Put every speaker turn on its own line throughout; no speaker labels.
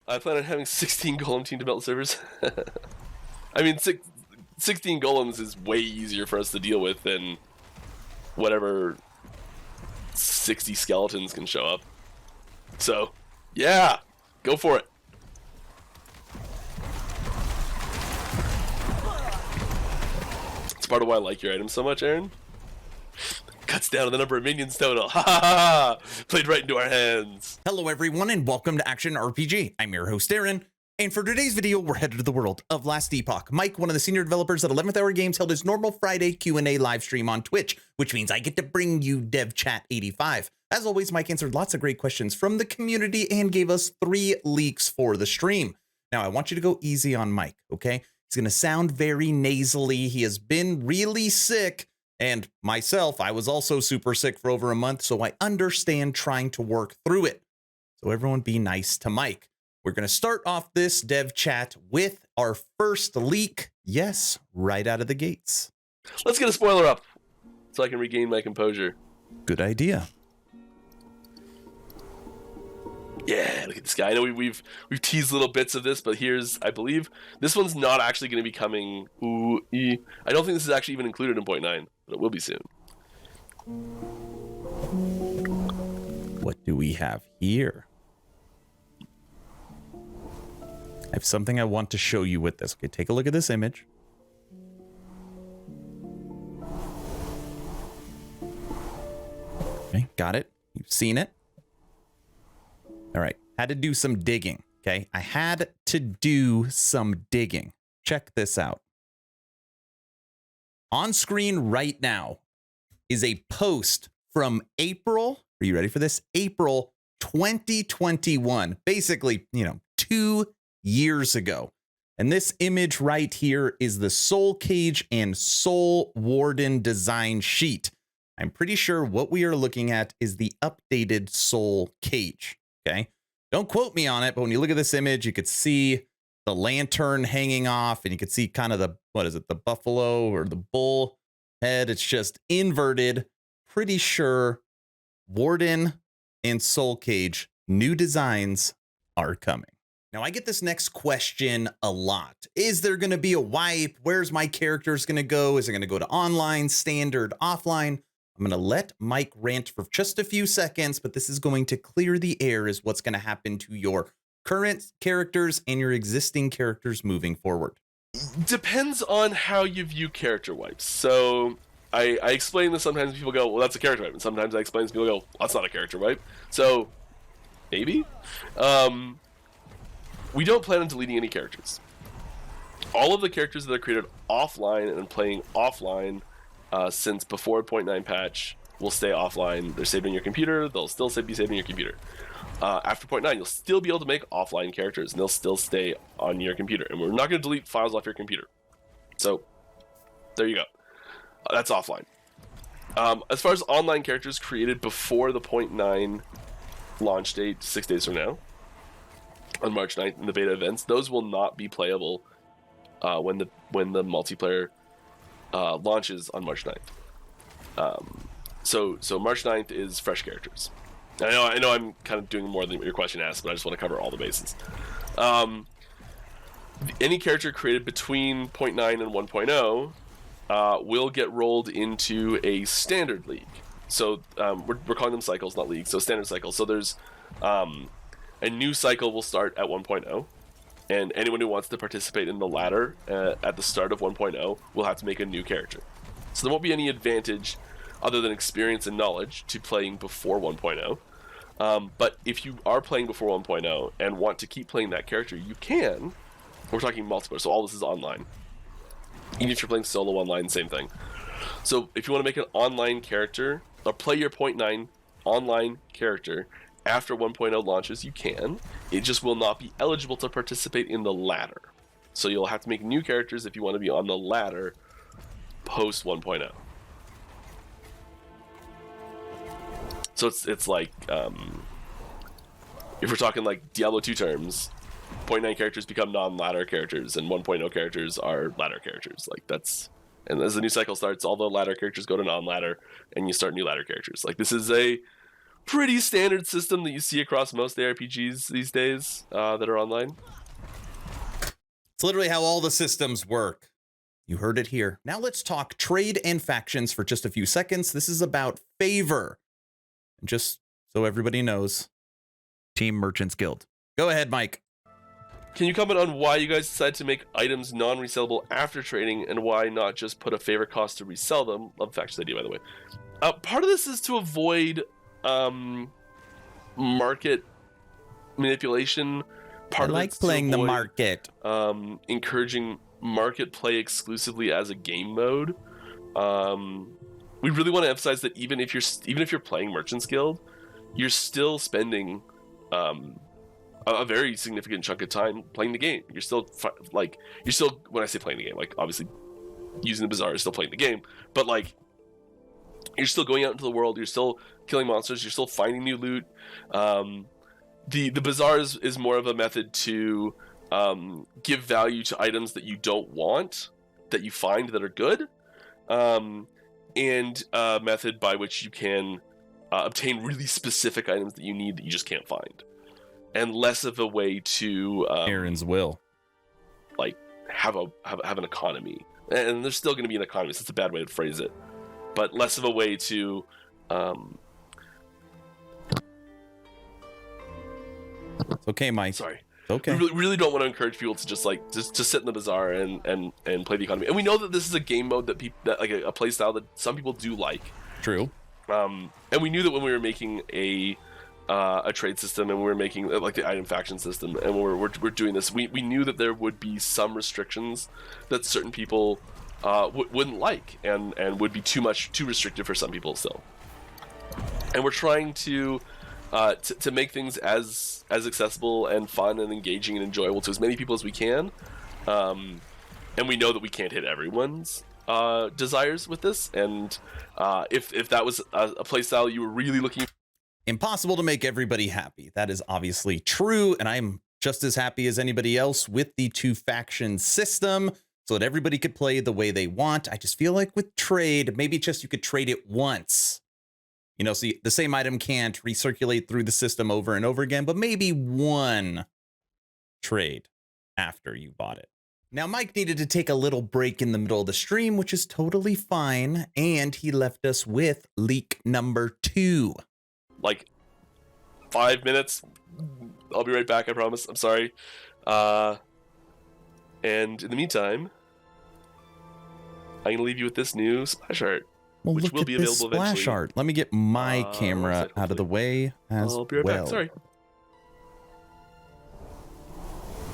I plan on having 16 golem team development servers. I mean, 16 golems is way easier for us to deal with than whatever 60 skeletons can show up. So, yeah, go for it. It's part of why I like your items so much, Aaron. Cuts down on the number of minions total. Ha ha ha! Played right into our hands.
Hello everyone and welcome to Action RPG. I'm your host Aaron, and for today's video we're headed to the world of Last Epoch. Mike, one of the senior developers at 11th Hour Games, held his normal Friday Q&A live stream on Twitch, which means I get to bring you Dev Chat 85. As always, Mike answered lots of great questions from the community and gave us 3 leaks for the stream. Now I want you to go easy on Mike, okay? He's gonna sound very nasally. He has been really sick. And myself, I was also super sick for over a month, so I understand trying to work through it. So everyone be nice to Mike. We're going to start off this dev chat with our first leak. Yes, right out of the gates.
Let's get a spoiler up so I can regain my composure.
Good idea.
Yeah, look at this guy. I know we've teased little bits of this, but here's, I believe, this one's not actually going to be coming. I don't think this is actually even included in 0.9, but it will be soon.
What do we have here? I have something I want to show you with this. Okay, take a look at this image. Okay, got it. You've seen it. All right, had to do some digging, okay? I had to do some digging. Check this out. On screen right now is a post from April, are you ready for this? April 2021, basically, 2 years ago. And this image right here is the Soul Cage and Soul Warden design sheet. I'm pretty sure what we are looking at is the updated Soul Cage. Okay, don't quote me on it, but when you look at this image, you could see the lantern hanging off, and you could see kind of the, what is it, the buffalo or the bull head. It's just inverted. Pretty sure Warden and Soul Cage new designs are coming. Now, I get this next question a lot. Is there going to be a wipe? Where's my characters going to go? Is it going to go to online, standard, offline? I'm going to let Mike rant for just a few seconds, but this is going to clear the air is what's going to happen to your current characters and your existing characters moving forward.
Depends on how you view character wipes. So I explain this sometimes, people go, well, that's a character wipe. And sometimes I explain this, people go, well, that's not a character wipe. So maybe. We don't plan on deleting any characters. All of the characters that are created offline and playing offline since before 0.9 patch will stay offline. They're saved on your computer. They'll still be saved on your computer. After 0.9, you'll still be able to make offline characters, and they'll still stay on your computer. And we're not going to delete files off your computer. So there you go. That's offline. As far as online characters created before the 0.9 launch date, 6 days from now, on March 9th in the beta events, those will not be playable when the multiplayer launches on March 9th. So March 9th is fresh characters. I know I'm kind of doing more than what your question asked, but I just want to cover all the bases. Any character created between 0.9 and 1.0 will get rolled into a standard league. So we're calling them cycles, not leagues. So standard cycles. So there's a new cycle will start at 1.0. And anyone who wants to participate in the ladder at the start of 1.0 will have to make a new character. So there won't be any advantage other than experience and knowledge to playing before 1.0. But if you are playing before 1.0 and want to keep playing that character, you can. We're talking multiplayer, so all this is online. Even if you're playing solo online, same thing. So if you want to make an online character, or play your 0.9 online character, after 1.0 launches, you can. It just will not be eligible to participate in the ladder. So you'll have to make new characters if you want to be on the ladder post 1.0. So it's like, if we're talking like Diablo 2 terms, 0.9 characters become non-ladder characters, and 1.0 characters are ladder characters. Like that's, and as the new cycle starts, all the ladder characters go to non-ladder, and you start new ladder characters. Like this is pretty standard system that you see across most ARPGs these days that are online.
It's literally how all the systems work. You heard it here. Now let's talk trade and factions for just a few seconds. This is about favor. And just so everybody knows, Team Merchants Guild. Go ahead, Mike.
Can you comment on why you guys decided to make items non-resellable after trading, and why not just put a favor cost to resell them? Love factions idea, by the way. Part of this is to avoid market manipulation.
I like playing the market.
Encouraging market play exclusively as a game mode. We really want to emphasize that even if you're playing Merchants Guild, you're still spending a very significant chunk of time playing the game. You're still when I say playing the game, like obviously using the bazaar is still playing the game, but like you're still going out into the world, you're still killing monsters, you're still finding new loot. The bazaar is more of a method to give value to items that you don't want, that you find that are good, and a method by which you can obtain really specific items that you need that you just can't find, and less of a way to
Aaron's will,
like have an economy. And there's still going to be an economy, so it's a bad way to phrase it, but less of a way to
It's okay, Mike.
Sorry.
It's okay.
We really don't want to encourage people to just sit in the bazaar and play the economy. And we know that this is a game mode that like a play style that some people do like.
True.
And we knew that when we were making a trade system, and we were making like the item faction system, and we're doing this, we knew that there would be some restrictions that certain people wouldn't like, and would be too restrictive for some people still. And we're trying to make things as accessible and fun and engaging and enjoyable to as many people as we can. And we know that we can't hit everyone's desires with this. And if that was a playstyle you were really looking for,
impossible to make everybody happy. That is obviously true. And I'm just as happy as anybody else with the 2-faction system, so that everybody could play the way they want. I just feel like with trade, maybe just you could trade it once. You know, so the same item can't recirculate through the system over and over again, but maybe one trade after you bought it. Now, Mike needed to take a little break in the middle of the stream, which is totally fine. And he left us with leak number 2.
Like 5 minutes. I'll be right back, I promise. I'm sorry. And in the meantime, I'm going to leave you with this new splash art.
Well,
which
look
will
at
be
this
available
splash
eventually.
art. Let me get my camera out of the way as
I'll be right
well.
back. Sorry.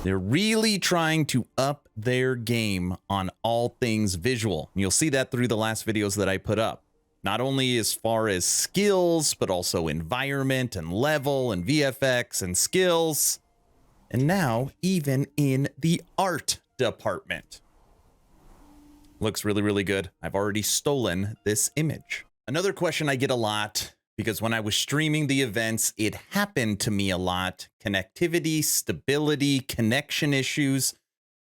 They're really trying to up their game on all things visual. And you'll see that through the last videos that I put up. Not only as far as skills, but also environment and level and VFX and skills. And now even in the art department. Looks really, really good. I've already stolen this image. Another question I get a lot, because when I was streaming the events, it happened to me a lot. Connectivity, stability, connection issues.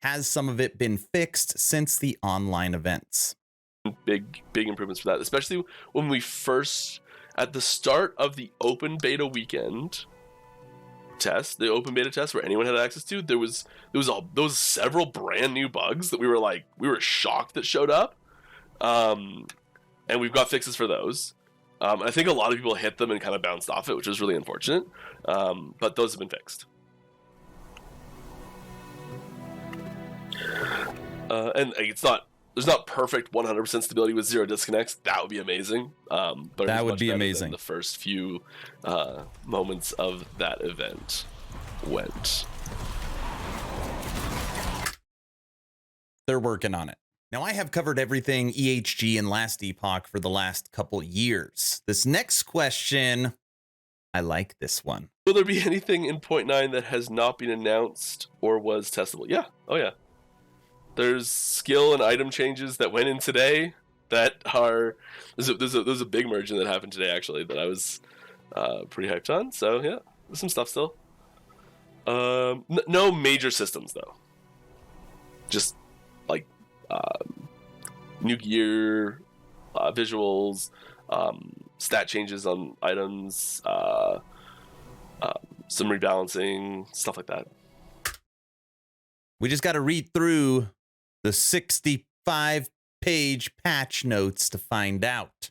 Has some of it been fixed since the online events?
Big improvements for that, especially when we first, at the start of the open beta weekend test, the open beta test where anyone had access to, there was several brand new bugs that we were shocked that showed up, and we've got fixes for those. I think a lot of people hit them and kind of bounced off it, which was really unfortunate, but those have been fixed. And there's not perfect 100% stability with 0 disconnects. That would be amazing. But
that would be amazing.
The first few moments of that event went.
They're working on it. Now, I have covered everything EHG and last Epoch for the last couple years. This next question, I like this one.
Will there be anything in 0.9 that has not been announced or was testable? Yeah. Oh, yeah. There's skill and item changes that went in today that are... There's a big merging that happened today, actually, that I was pretty hyped on. So, yeah, there's some stuff still. No major systems, though. Just, like, new gear, visuals, stat changes on items, some rebalancing, stuff like that.
We just got to read through the 65-page patch notes to find out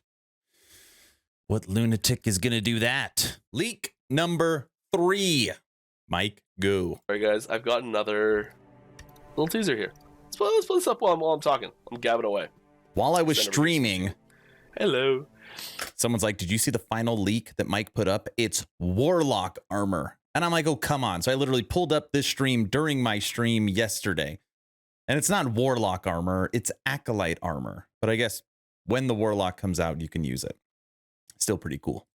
what lunatic is going to do that. Leak number 3. Mike, go.
All right, guys, I've got another little teaser here. Let's put this up while I'm talking. I'm gabbing away.
While I was streaming,
hello.
Someone's like, did you see the final leak that Mike put up? It's Warlock armor. And I'm like, oh, come on. So I literally pulled up this stream during my stream yesterday. And it's not Warlock armor, it's Acolyte armor. But I guess when the Warlock comes out, you can use it. Still pretty cool.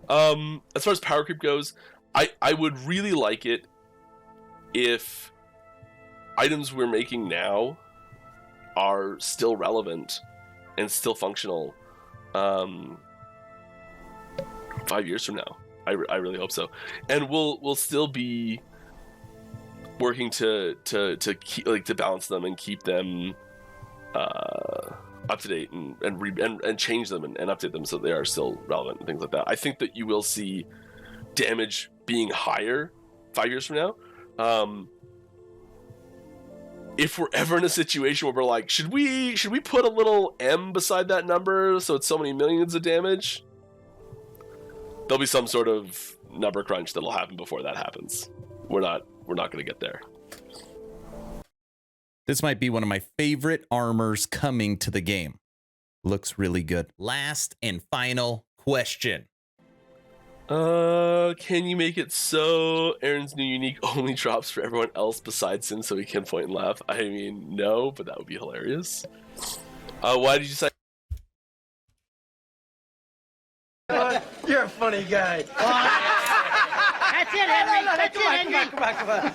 As far as power creep goes, I would really like it if items we're making now are still relevant and still functional 5 years from now. I really hope so, and we'll still be working to keep, to balance them and keep them up to date and change them and update them so they are still relevant and things like that. I think that you will see damage being higher 5 years from now. If we're ever in a situation where we're like, should we put a little M beside that number so it's so many millions of damage? There'll be some sort of number crunch that'll happen before that happens. We're not going to get there.
This might be one of my favorite armors coming to the game. Looks really good. Last and final question.
Can you make it so Aaron's new unique only drops for everyone else besides him so he can point and laugh? I mean, no, but that would be hilarious. Why did you say?
You're a funny guy.
That's it, Henry. That's it, Henry.
Come on.